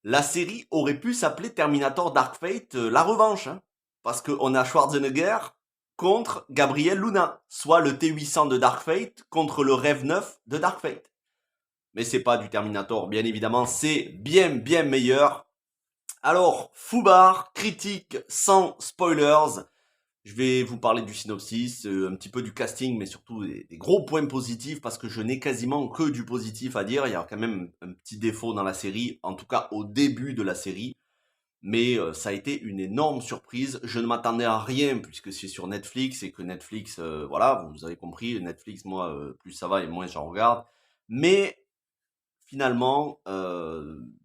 La série aurait pu s'appeler Terminator Dark Fate, la revanche, hein, parce qu'on a Schwarzenegger contre Gabriel Luna, soit le T800 de Dark Fate contre le Rêve 9 de Dark Fate. Mais c'est pas du Terminator, bien évidemment, c'est bien meilleur. Alors, Foubar, critique sans spoilers. Je vais vous parler du synopsis, un petit peu du casting, mais surtout des gros points positifs, parce que je n'ai quasiment que du positif à dire. Il y a quand même un petit défaut dans la série, en tout cas au début de la série. Mais ça a été une énorme surprise. Je ne m'attendais à rien, puisque c'est sur Netflix, et que Netflix, voilà, vous avez compris, Netflix, moi, plus ça va et moins j'en regarde. Mais finalement,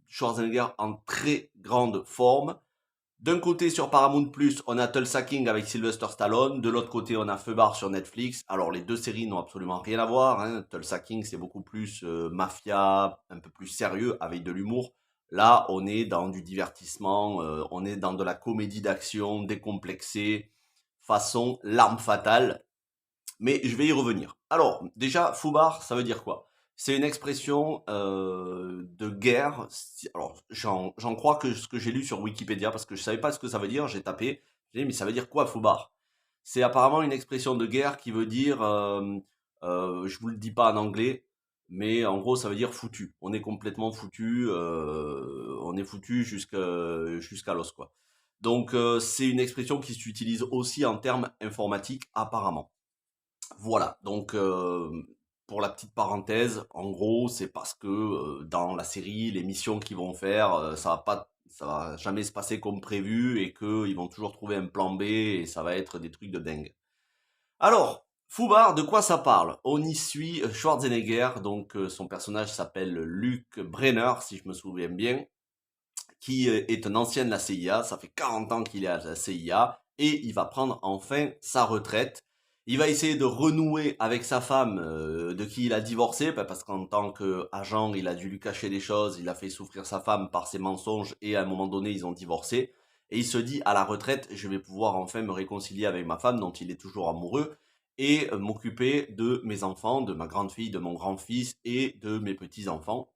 Schwarzenegger en très grande forme. D'un côté, sur Paramount+, on a Tulsa King avec Sylvester Stallone. De l'autre côté, on a Feubar sur Netflix. Alors, les deux séries n'ont absolument rien à voir, hein. Tulsa King, c'est beaucoup plus mafia, un peu plus sérieux, avec de l'humour. Là, on est dans du divertissement, on est dans de la comédie d'action décomplexée, façon L'arme fatale. Mais je vais y revenir. Alors, déjà, Foubar, ça veut dire quoi? C'est une expression de guerre. Alors, j'en crois que ce que j'ai lu sur Wikipédia, parce que je savais pas ce que ça veut dire, j'ai tapé, j'ai dit, mais ça veut dire quoi, Foubar? C'est apparemment une expression de guerre qui veut dire, je vous le dis pas en anglais, mais en gros, ça veut dire foutu. On est complètement foutu, on est foutu jusqu'à l'os, quoi. Donc, c'est une expression qui s'utilise aussi en termes informatiques, apparemment. Voilà, donc pour la petite parenthèse, en gros, c'est parce que dans la série, les missions qu'ils vont faire, ça va jamais se passer comme prévu et qu'ils vont toujours trouver un plan B et ça va être des trucs de dingue. Alors, Foubar, de quoi ça parle? On y suit Schwarzenegger, donc son personnage s'appelle Luc Brenner, si je me souviens bien, qui est un ancien de la CIA, ça fait 40 ans qu'il est à la CIA, et il va prendre enfin sa retraite. Il va essayer de renouer avec sa femme, de qui il a divorcé, parce qu'en tant qu'agent, il a dû lui cacher des choses, il a fait souffrir sa femme par ses mensonges, et à un moment donné, ils ont divorcé. Et il se dit, à la retraite, je vais pouvoir enfin me réconcilier avec ma femme, dont il est toujours amoureux, et m'occuper de mes enfants, de ma grande fille, de mon grand-fils, et de mes petits-enfants.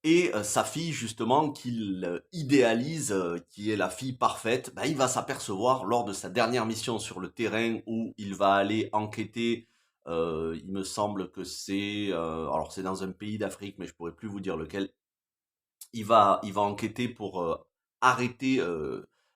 Et sa fille justement qu'il idéalise, qui est la fille parfaite, bah, il va s'apercevoir lors de sa dernière mission sur le terrain où il va aller enquêter, il me semble que c'est, alors c'est dans un pays d'Afrique, mais je pourrais plus vous dire lequel. Il va enquêter pour arrêter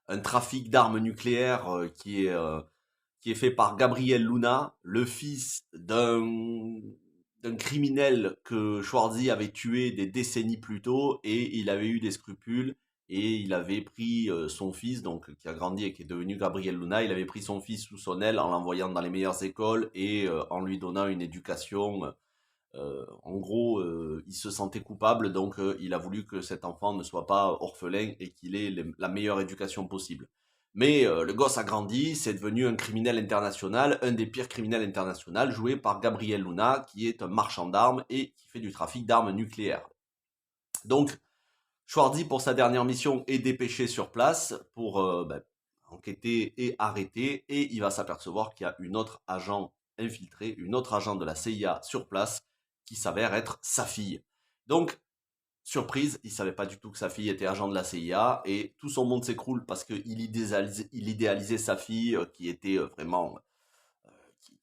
un trafic d'armes nucléaires qui est fait par Gabriel Luna, le fils d'un criminel que Schwarzy avait tué des décennies plus tôt, et il avait eu des scrupules et il avait pris son fils, donc qui a grandi et qui est devenu Gabriel Luna, il avait pris son fils sous son aile en l'envoyant dans les meilleures écoles et en lui donnant une éducation. En gros, il se sentait coupable, donc il a voulu que cet enfant ne soit pas orphelin et qu'il ait la meilleure éducation possible. Mais le gosse a grandi, c'est devenu un criminel international, un des pires criminels internationaux, joué par Gabriel Luna, qui est un marchand d'armes et qui fait du trafic d'armes nucléaires. Donc, Schwarzy, pour sa dernière mission, est dépêché sur place pour enquêter et arrêter, et il va s'apercevoir qu'il y a une autre agent infiltrée, une autre agent de la CIA sur place, qui s'avère être sa fille. Donc, surprise, il savait pas du tout que sa fille était agent de la CIA, et tout son monde s'écroule parce qu'il idéalisait sa fille, qui était vraiment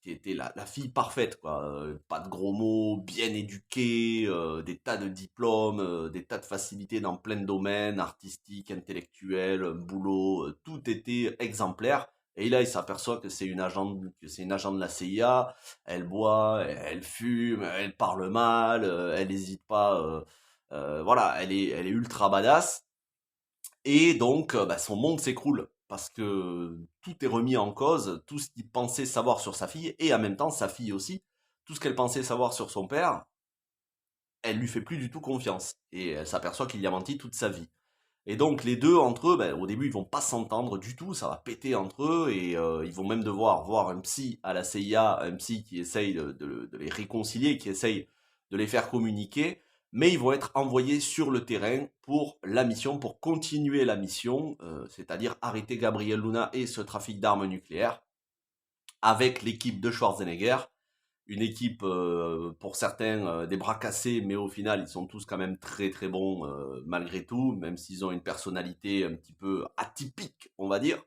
qui était la fille parfaite, quoi. Pas de gros mots, bien éduquée, des tas de diplômes, des tas de facilités dans plein de domaines, artistiques, intellectuels, boulot, tout était exemplaire. Et là, il s'aperçoit que c'est une agent de la CIA. Elle boit, elle fume, elle parle mal, elle n'hésite pas. Voilà, elle est ultra badass. Et donc, bah, son monde s'écroule parce que tout est remis en cause, tout ce qu'il pensait savoir sur sa fille, et en même temps sa fille aussi, tout ce qu'elle pensait savoir sur son père, elle lui fait plus du tout confiance. Et elle s'aperçoit qu'il y a menti toute sa vie. Et donc les deux entre eux, ben, au début ils vont pas s'entendre du tout, ça va péter entre eux, et ils vont même devoir voir un psy à la CIA, un psy qui essaye de les réconcilier, qui essaye de les faire communiquer, mais ils vont être envoyés sur le terrain pour la mission, pour continuer la mission, c'est-à-dire arrêter Gabriel Luna et ce trafic d'armes nucléaires avec l'équipe de Schwarzenegger. une équipe pour certains des bras cassés, mais au final ils sont tous quand même très très bons malgré tout, même s'ils ont une personnalité un petit peu atypique, on va dire.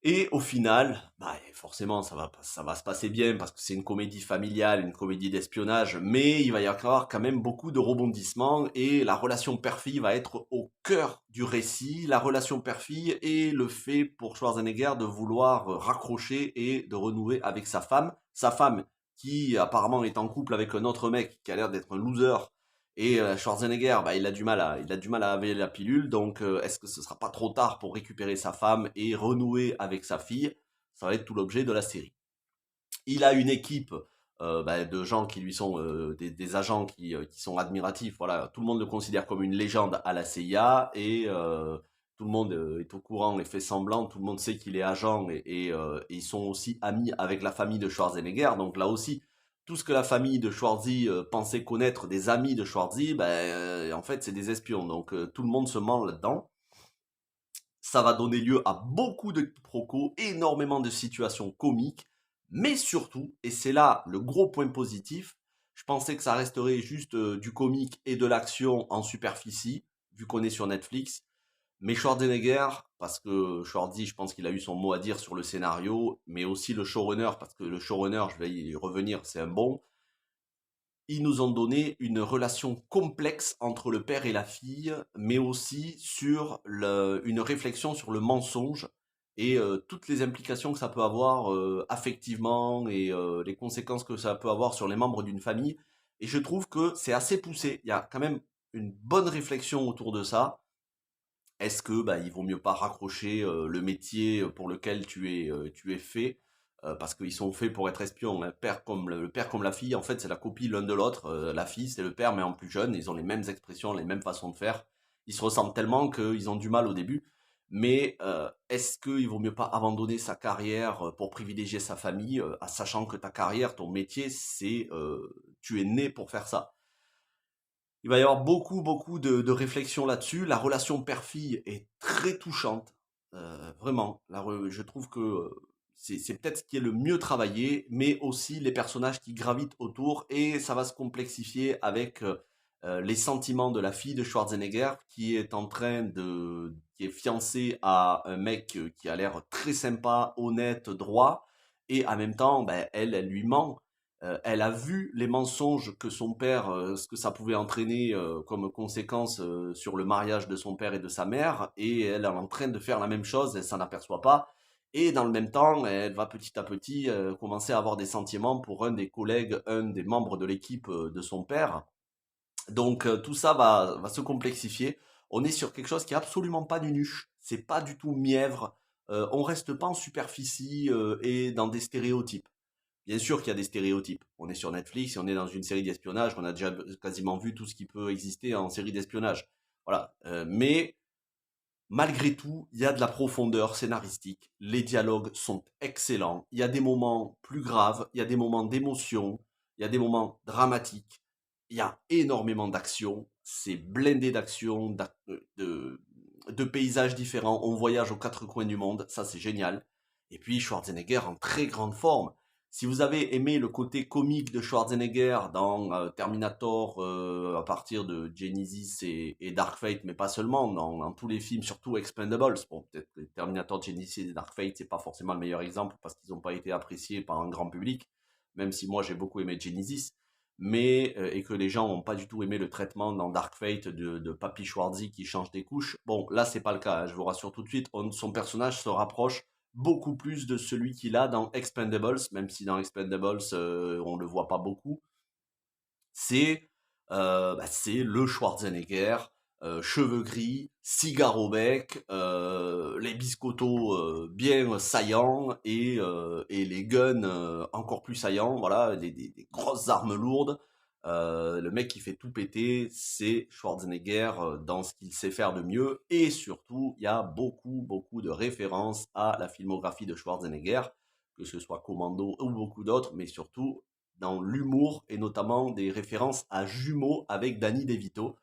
Et au final, bah, forcément, ça va se passer bien parce que c'est une comédie familiale, une comédie d'espionnage, mais il va y avoir quand même beaucoup de rebondissements et la relation père-fille va être au cœur du récit. La relation père-fille et le fait pour Schwarzenegger de vouloir raccrocher et de renouer avec sa femme qui apparemment est en couple avec un autre mec qui a l'air d'être un loser et Schwarzenegger, bah, il a du mal à avaler la pilule. Donc, est-ce que ce sera pas trop tard pour récupérer sa femme et renouer avec sa fille? Ça va être tout l'objet de la série. Il a une équipe bah, de gens qui lui sont des agents qui sont admiratifs. Voilà, tout le monde le considère comme une légende à la CIA et tout le monde est au courant et fait semblant. Tout le monde sait qu'il est agent et ils sont aussi amis avec la famille de Schwarzenegger. Donc là aussi, tout ce que la famille de Schwarzy pensait connaître des amis de Schwarzy, ben, en fait, c'est des espions. Donc tout le monde se ment là-dedans. Ça va donner lieu à beaucoup de quiproquos, énormément de situations comiques, mais surtout, et c'est là le gros point positif, je pensais que ça resterait juste du comique et de l'action en superficie, vu qu'on est sur Netflix. Mais Schwarzenegger, parce que Schwarzy, je pense qu'il a eu son mot à dire sur le scénario, mais aussi le showrunner, parce que le showrunner, je vais y revenir, c'est un bon. Ils nous ont donné une relation complexe entre le père et la fille, mais aussi sur une réflexion sur le mensonge et toutes les implications que ça peut avoir affectivement et les conséquences que ça peut avoir sur les membres d'une famille. Et je trouve que c'est assez poussé. Il y a quand même une bonne réflexion autour de ça. Est-ce que bah, il vaut mieux pas raccrocher le métier pour lequel tu es fait parce qu'ils sont faits pour être espions, hein. Le père comme la fille, en fait, c'est la copie l'un de l'autre. La fille, c'est le père, mais en plus jeune. Ils ont les mêmes expressions, les mêmes façons de faire. Ils se ressemblent tellement qu'ils ont du mal au début. Mais est-ce qu'il vaut mieux pas abandonner sa carrière pour privilégier sa famille, sachant que ta carrière, ton métier, c'est tu es né pour faire ça. Il va y avoir beaucoup de réflexions là-dessus. La relation père-fille est très touchante, vraiment. Je trouve que c'est peut-être ce qui est le mieux travaillé, mais aussi les personnages qui gravitent autour, et ça va se complexifier avec les sentiments de la fille de Schwarzenegger, qui est fiancée à un mec qui a l'air très sympa, honnête, droit, et en même temps, ben, elle lui ment. Elle a vu les mensonges que son père, ce que ça pouvait entraîner comme conséquence sur le mariage de son père et de sa mère, et elle est en train de faire la même chose, elle s'en aperçoit pas, et dans le même temps, elle va petit à petit commencer à avoir des sentiments pour un des collègues, un des membres de l'équipe de son père. Donc tout ça va se complexifier. On est sur quelque chose qui est absolument pas du nuche, c'est pas du tout mièvre, on reste pas en superficie et dans des stéréotypes. Bien sûr qu'il y a des stéréotypes. On est sur Netflix et on est dans une série d'espionnage. On a déjà quasiment vu tout ce qui peut exister en série d'espionnage. Voilà. Mais malgré tout, il y a de la profondeur scénaristique. Les dialogues sont excellents. Il y a des moments plus graves. Il y a des moments d'émotion. Il y a des moments dramatiques. Il y a énormément d'action. C'est blindé d'action, de paysages différents. On voyage aux quatre coins du monde. Ça, c'est génial. Et puis Schwarzenegger en très grande forme. Si vous avez aimé le côté comique de Schwarzenegger dans Terminator à partir de Genesis et Dark Fate, mais pas seulement, dans tous les films, surtout Expendables. Bon, peut-être que Terminator, Genesis et Dark Fate, c'est pas forcément le meilleur exemple parce qu'ils n'ont pas été appréciés par un grand public, même si moi j'ai beaucoup aimé Genesis, mais et que les gens n'ont pas du tout aimé le traitement dans Dark Fate de Papy Schwarzy qui change des couches. Bon, là c'est pas le cas, hein, je vous rassure tout de suite, son personnage se rapproche beaucoup plus de celui qu'il a dans Expendables, même si dans Expendables, on le voit pas beaucoup. C'est c'est le Schwarzenegger, cheveux gris, cigare au bec, les biscottos bien saillants et les guns encore plus saillants, voilà, des grosses armes lourdes. Le mec qui fait tout péter, c'est Schwarzenegger dans ce qu'il sait faire de mieux. Et surtout, il y a beaucoup de références à la filmographie de Schwarzenegger, que ce soit Commando ou beaucoup d'autres, mais surtout dans l'humour et notamment des références à jumeaux avec Danny DeVito.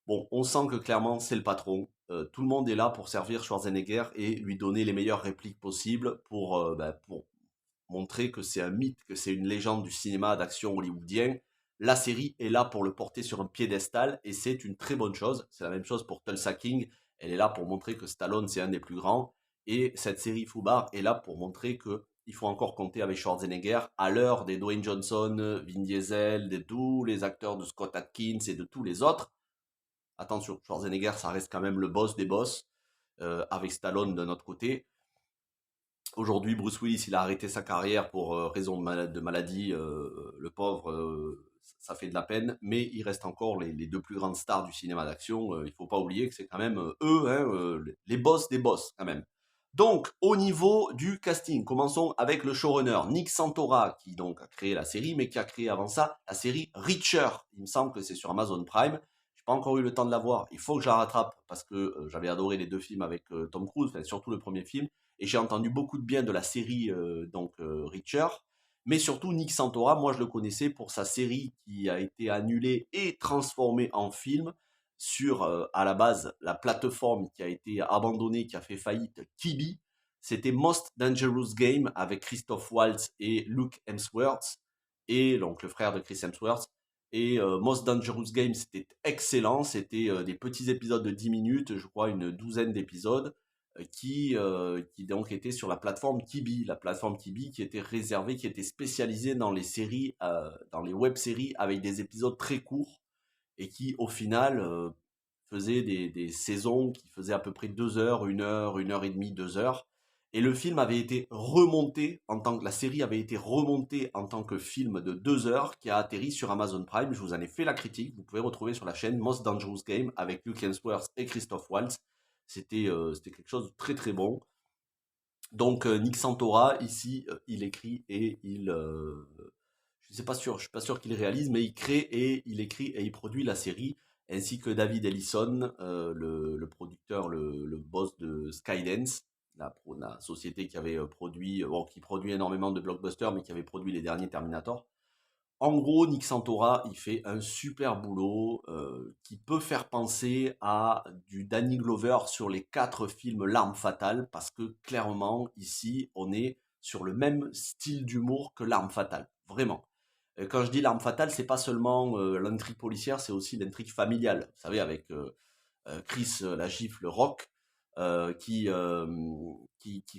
Bon, on sent que clairement c'est le patron. Tout le monde est là pour servir Schwarzenegger et lui donner les meilleures répliques possibles pour montrer que c'est un mythe, que c'est une légende du cinéma d'action hollywoodien. La série est là pour le porter sur un piédestal et c'est une très bonne chose. C'est la même chose pour Tulsa King. Elle est là pour montrer que Stallone, c'est un des plus grands. Et cette série Fubar est là pour montrer que il faut encore compter avec Schwarzenegger à l'heure des Dwayne Johnson, Vin Diesel, de tous les acteurs de Scott Adkins et de tous les autres. Attention, Schwarzenegger, ça reste quand même le boss des boss, avec Stallone de notre côté. Aujourd'hui, Bruce Willis, il a arrêté sa carrière pour raison de maladie. Le pauvre, ça fait de la peine. Mais il reste encore les deux plus grandes stars du cinéma d'action. Il faut pas oublier que c'est quand même eux, hein, les boss des boss, quand même. Donc, au niveau du casting, commençons avec le showrunner, Nick Santora, qui donc a créé la série, mais qui a créé avant ça la série Reacher. Il me semble que c'est sur Amazon Prime. J'ai pas encore eu le temps de la voir. Il faut que je la rattrape parce que j'avais adoré les deux films avec Tom Cruise, enfin, surtout le premier film. Et j'ai entendu beaucoup de bien de la série Reacher. Mais surtout, Nick Santora, moi je le connaissais pour sa série qui a été annulée et transformée en film sur, à la base, la plateforme qui a été abandonnée, qui a fait faillite, Quibi. C'était Most Dangerous Game avec Christoph Waltz et Luke Hemsworth, et donc le frère de Chris Hemsworth. Et Most Dangerous Game, c'était excellent. C'était des petits épisodes de 10 minutes, je crois une douzaine d'épisodes qui donc était sur la plateforme Quibi, la plateforme Quibi qui était réservée, qui était spécialisée dans les séries, dans les web-séries avec des épisodes très courts et qui au final faisait des saisons qui faisaient à peu près 2 heures, 1 heure, 1 heure et demie, 2 heures. Et le film avait été remonté en tant que la série avait été remontée en tant que film de 2 heures qui a atterri sur Amazon Prime. Je vous en ai fait la critique. Vous pouvez retrouver sur la chaîne Most Dangerous Game avec Luke Hemsworth et Christoph Waltz. C'était quelque chose de très très bon. Donc Nick Santora ici, il écrit et je suis pas sûr qu'il réalise, mais il crée et il écrit et il produit la série, ainsi que David Ellison, le producteur, le boss de Skydance, la société qui avait produit, bon, qui produit énormément de blockbusters, mais qui avait produit les derniers Terminator. En gros, Nick Santora, il fait un super boulot qui peut faire penser à du Danny Glover sur les 4 films L'Arme Fatale, parce que clairement, ici, on est sur le même style d'humour que L'Arme Fatale, vraiment. Quand je dis L'Arme Fatale, c'est pas seulement l'intrigue policière, c'est aussi l'intrigue familiale. Vous savez, avec Chris la gifle Rock, qui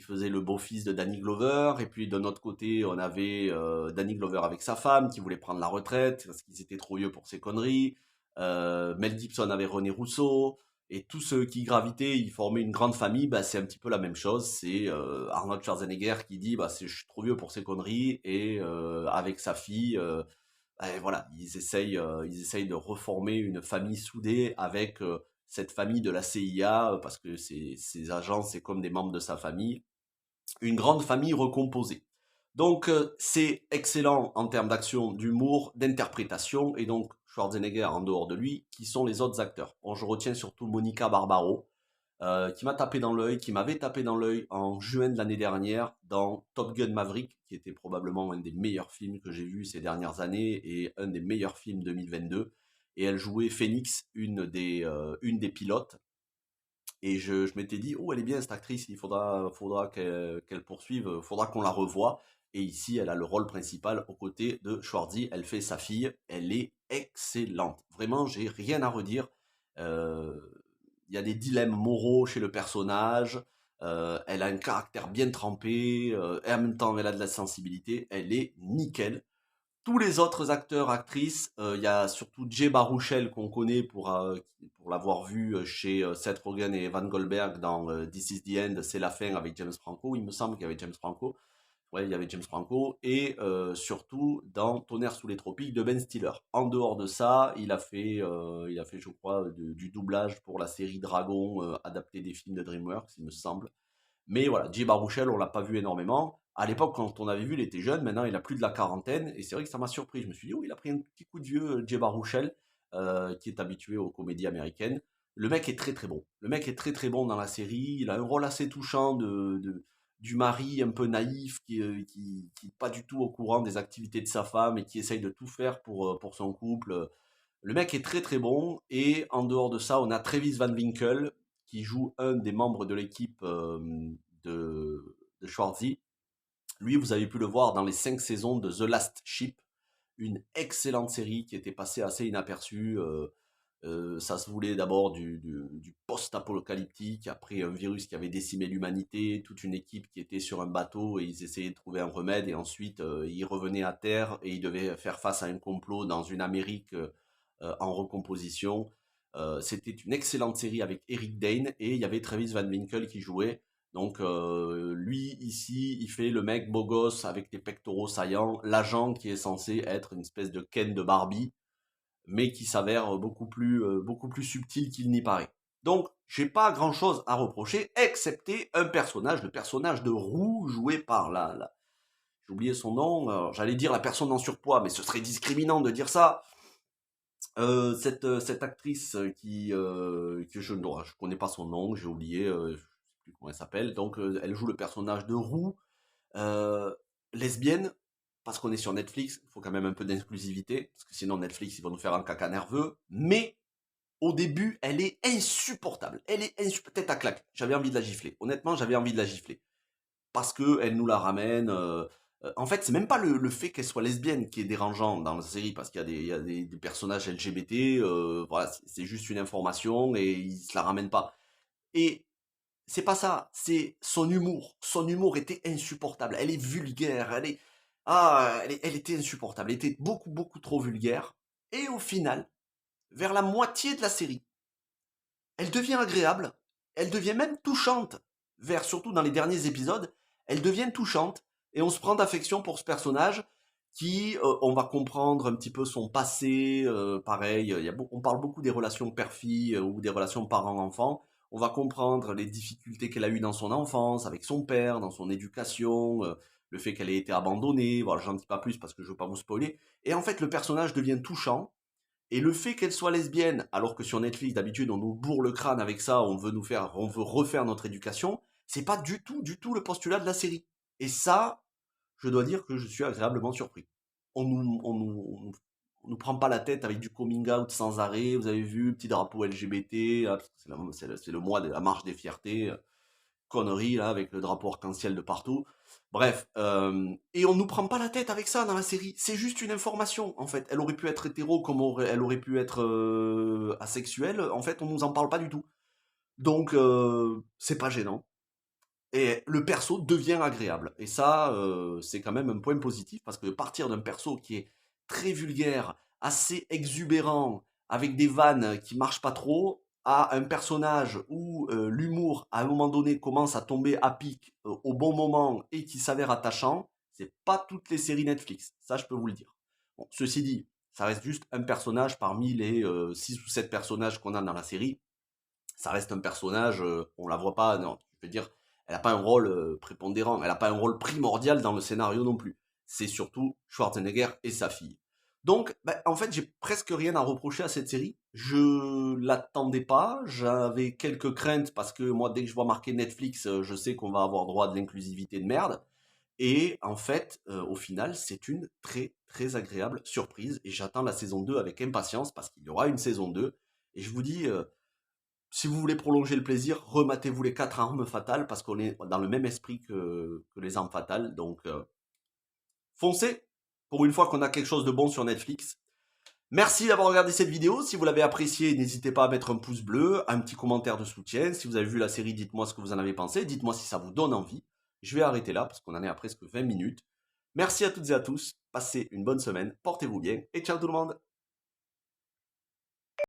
faisait le beau-fils de Danny Glover. Et puis d'un autre côté, on avait Danny Glover avec sa femme qui voulait prendre la retraite parce qu'ils étaient trop vieux pour ses conneries. Mel Gibson avait René Rousseau. Et tous ceux qui gravitaient, ils formaient une grande famille. Bah, c'est un petit peu la même chose. C'est Arnold Schwarzenegger qui dit bah, je suis trop vieux pour ces conneries. Et avec sa fille, et voilà, ils essayent de reformer une famille soudée avec cette famille de la CIA, parce que ces agents, c'est comme des membres de sa famille, une grande famille recomposée. Donc c'est excellent en termes d'action, d'humour, d'interprétation, et donc Schwarzenegger en dehors de lui, qui sont les autres acteurs. Bon, je retiens surtout Monica Barbaro, qui m'a tapé dans l'œil, qui m'avait tapé dans l'œil en juin de l'année dernière dans Top Gun Maverick, qui était probablement un des meilleurs films que j'ai vus ces dernières années et un des meilleurs films 2022. Et elle jouait Phoenix, une des pilotes. Et je m'étais dit, oh, elle est bien cette actrice, faudra qu'elle poursuive, faudra qu'on la revoie. Et ici, elle a le rôle principal aux côtés de Schwarzy. Elle fait sa fille, elle est excellente. Vraiment, j'ai rien à redire. Euh, il y a des dilemmes moraux chez le personnage. Elle a un caractère bien trempé, et en même temps, elle a de la sensibilité. Elle est nickel. Tous les autres acteurs, actrices, il y a surtout Jay Baruchel qu'on connaît pour l'avoir vu chez Seth Rogen et Evan Goldberg dans This is the End, c'est la fin avec James Franco. Il me semble qu'il y avait James Franco. Ouais, il y avait James Franco. Et surtout dans Tonnerre sous les tropiques de Ben Stiller. En dehors de ça, il a fait je crois, du doublage pour la série Dragon, adaptée des films de DreamWorks, il me semble. Mais voilà, Jay Baruchel, on l'a pas vu énormément. À l'époque, quand on avait vu, il était jeune. Maintenant, il a plus de la quarantaine. Et c'est vrai que ça m'a surpris. Je me suis dit, oh, il a pris un petit coup de vieux, Jay Baruchel, qui est habitué aux comédies américaines. Le mec est très très bon. Le mec est très très bon dans la série. Il a un rôle assez touchant du mari un peu naïf qui est pas du tout au courant des activités de sa femme et qui essaye de tout faire pour son couple. Le mec est très très bon. Et en dehors de ça, on a Travis Van Winkle qui joue un des membres de l'équipe de Schwarzy. Lui, vous avez pu le voir dans les 5 saisons de The Last Ship, une excellente série qui était passée assez inaperçue. Ça se voulait d'abord du post-apocalyptique, après un virus qui avait décimé l'humanité, toute une équipe qui était sur un bateau et ils essayaient de trouver un remède et ensuite ils revenaient à terre et ils devaient faire face à un complot dans une Amérique en recomposition. C'était une excellente série avec Eric Dane et il y avait Travis Van Winkle qui jouait. Donc lui ici, il fait le mec beau gosse avec des pectoraux saillants, l'agent qui est censé être une espèce de Ken de Barbie, mais qui s'avère beaucoup plus subtil qu'il n'y paraît. Donc j'ai pas grand chose à reprocher, excepté un personnage, le personnage de Roux joué par j'ai oublié son nom, j'allais dire la personne en surpoids, mais ce serait discriminant de dire ça. Cette actrice que je connais pas son nom, j'ai oublié, je sais plus comment elle s'appelle. Donc elle joue le personnage de Roux, euh, lesbienne, parce qu'on est sur Netflix, il faut quand même un peu d'inclusivité, parce que sinon Netflix ils vont nous faire un caca nerveux. Mais au début, elle est insupportable. Elle est tête à claque. J'avais envie de la gifler. Honnêtement, j'avais envie de la gifler parce que elle nous la ramène. En fait, c'est même pas le fait qu'elle soit lesbienne qui est dérangeant dans la série, parce qu'il y a des personnages LGBT, voilà, c'est juste une information et ils se la ramènent pas. Et c'est pas ça, c'est son humour. Son humour était insupportable. Elle est vulgaire, elle était insupportable. Elle était beaucoup trop vulgaire. Et au final, vers la moitié de la série, elle devient agréable, elle devient même touchante, surtout dans les derniers épisodes, elle devient touchante, et on se prend d'affection pour ce personnage qui, on va comprendre un petit peu son passé, pareil, on parle beaucoup des relations père-fille ou des relations parents-enfants, on va comprendre les difficultés qu'elle a eues dans son enfance, avec son père, dans son éducation, le fait qu'elle ait été abandonnée, voilà, j'en dis pas plus parce que je veux pas vous spoiler, et en fait le personnage devient touchant, et le fait qu'elle soit lesbienne, alors que sur Netflix, d'habitude, on nous bourre le crâne avec ça, on veut refaire notre éducation, c'est pas du tout le postulat de la série. Et ça, je dois dire que je suis agréablement surpris. On nous prend pas la tête avec du coming out sans arrêt, vous avez vu, petit drapeau LGBT, c'est le mois de la marche des fiertés, conneries là avec le drapeau arc-en-ciel de partout. Bref, et on nous prend pas la tête avec ça dans la série. C'est juste une information en fait. Elle aurait pu être hétéro comme elle aurait pu être asexuelle. En fait, on nous en parle pas du tout. Donc c'est pas gênant. Et le perso devient agréable. Et ça, c'est quand même un point positif parce que partir d'un perso qui est très vulgaire, assez exubérant, avec des vannes qui marchent pas trop, à un personnage où l'humour, à un moment donné, commence à tomber à pic au bon moment et qui s'avère attachant, c'est pas toutes les séries Netflix. Ça, je peux vous le dire. Bon, ceci dit, ça reste juste un personnage parmi les 6 ou 7 personnages qu'on a dans la série. Ça reste un personnage, on la voit pas, non, je veux dire, elle n'a pas un rôle prépondérant, elle n'a pas un rôle primordial dans le scénario non plus. C'est surtout Schwarzenegger et sa fille. Donc, en fait, j'ai presque rien à reprocher à cette série. Je l'attendais pas, j'avais quelques craintes parce que moi, dès que je vois marqué Netflix, je sais qu'on va avoir droit à de l'inclusivité de merde. Et en fait, au final, c'est une très agréable surprise et j'attends la saison 2 avec impatience parce qu'il y aura une saison 2. Et je vous dis, si vous voulez prolonger le plaisir, rematez-vous les 4 armes fatales parce qu'on est dans le même esprit que les armes fatales. Donc, foncez pour une fois qu'on a quelque chose de bon sur Netflix. Merci d'avoir regardé cette vidéo. Si vous l'avez appréciée, n'hésitez pas à mettre un pouce bleu, un petit commentaire de soutien. Si vous avez vu la série, dites-moi ce que vous en avez pensé. Dites-moi si ça vous donne envie. Je vais arrêter là parce qu'on en est à presque 20 minutes. Merci à toutes et à tous. Passez une bonne semaine. Portez-vous bien et ciao tout le monde.